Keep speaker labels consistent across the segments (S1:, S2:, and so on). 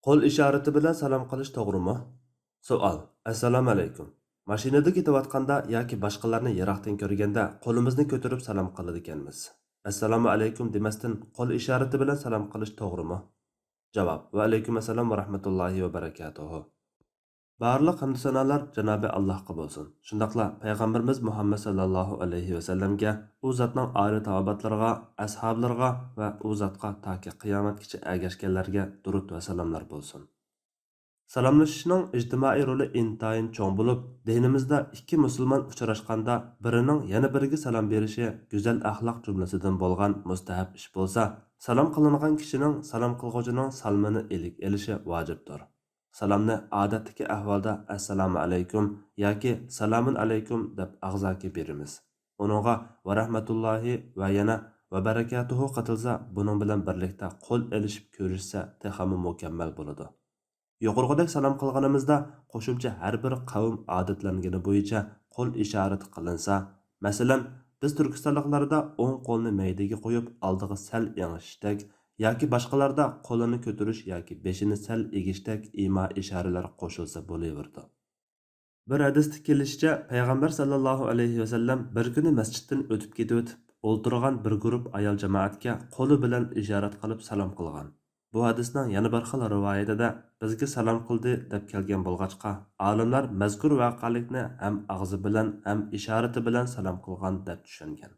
S1: Qo'l ishorati bilan salom qilish to'g'rimi? Savol. Assalomu alaykum. Mashinada ketayotganda yoki boshqalarni yiroqdan ko'rganda qo'limizni ko'tarib salom qiladi ekanmiz. Assalomu alaykum demasdan qo'l ishorati bilan salom qilish to'g'rimi? Javob. Va alaykum assalom va rahmatullohi va barakatuh. Barliq hamd sanolar Janobi Allohga bo'lsin. Shundaqla payg'ambarimiz Muhammad sallallohu alayhi va sallamga, u zotning oila taobatlariga, ashablariga va u zotga toki qiyomatgacha ergashganlarga durud va salomlar bo'lsin. Salamlashishning ijtimoiy roli intayin cho'ng bo'lib, dinimizda ikki musulmon uchrashganda birining yana biriga salom berishi go'zal axloq jumlasidan bo'lgan mustahab ish bo'lsa, salom qilingan kishining salom qilg'uchining salmini ilik elishi vojibdir. Salomni odatdagi ahvolda assalomu alaykum yoki salomun alaykum deb og'zaki beramiz. Uningga va rahmatullohi va yana va barakatuhu qatilsa, buning bilan birlikda qo'l elishib ko'rishsa, texmi mukammal bo'ladi. Yuqorqidek salom qilganimizda qo'shimcha har bir qavm odatlangani bo'yicha qo'l ishorati qilinsa, masalan, biz turkistonliklarda o'ng qo'lni maydaga qo'yib oldiga sal yangishdak yoki boshqalarda qo'lini ko'tarish yoki beshini sal egishdak imo ishoralar qo'shilsa bo'laverdi. Bir hadisda kelishicha, payg'ambar sallallohu alayhi vasallam bir kuni masjiddan o'tib ketib, o'ltirgan bir guruh ayol jamoatga qo'li bilan ishorat qilib salom qilgan. Bu hadisning yana bir xil rivoyatida bizga salom qildi deb kelgan bo'lg'achqa, olimlar mazkur voqelikni ham og'zi bilan, ham ishorati bilan salom qilgan deb tushungan.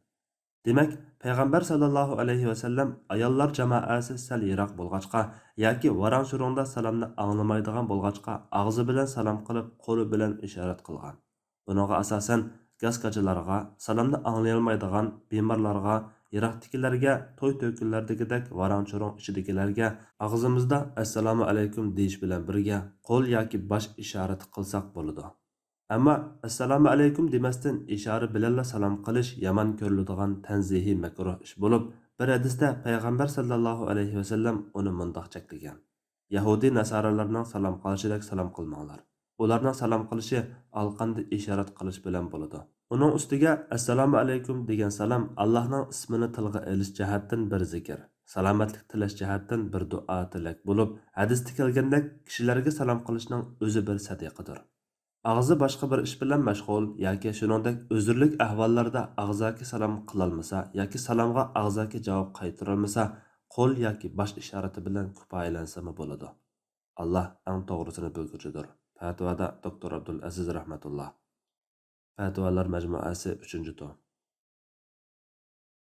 S1: Demak, payg'ambar sallallohu alayhi vasallam ayollar jamoasi sal yiroq bo'lg'achqa yoki varang-surungda salomni anglamaydigan bo'lg'achqa, og'zi bilan salom qilib, qo'li bilan ishorat qilgan. Buningga asosan gaz-kachalarga, salomni anglayolmaydigan bemorlarga, yiroqdagilarga, to'y to'kinlardagidek varang-surung ichidagilarga og'zimizda assalomu alaykum deyish bilan birga qo'l yoki bosh ishorati qilsak bo'ladi. Ammo assalomu alaykum demasdan ishora bilanla salom qilish yomon ko'riladigan tanzihi makruh ish bo'lib, bir hadisda payg'ambar sallallohu alayhi vasallam uni mundoq cheklagan. Yahudi nasoralarning salom qilishidek salom qilmanglar. Ularning salom qilishi alqanda ishorat qilish bilan bo'ladi. Uning ustiga assalomu alaykum degan salom Allohning ismini tilga olish jihatdan bir zikr, salomatlik tilash jihatdan bir duo tilak bo'lib, hadisda kelgandek kishilarga salom qilishning o'zi bir sadiqadir. Ağzı boshqa bir ish bilan mashg'ul yoki shuningdek uzrlik ahvollarda og'zaki salom qilolmasa yoki salomga og'zaki javob qaytarolmasa, qo'l yoki bosh ishorati bilan kifoyalansa bo'ladi. Alloh eng to'g'risini bilguchidir. Fatvoda doktor Abdul Aziz rahmatulloh. Fatvolar majmuasi 3-tom.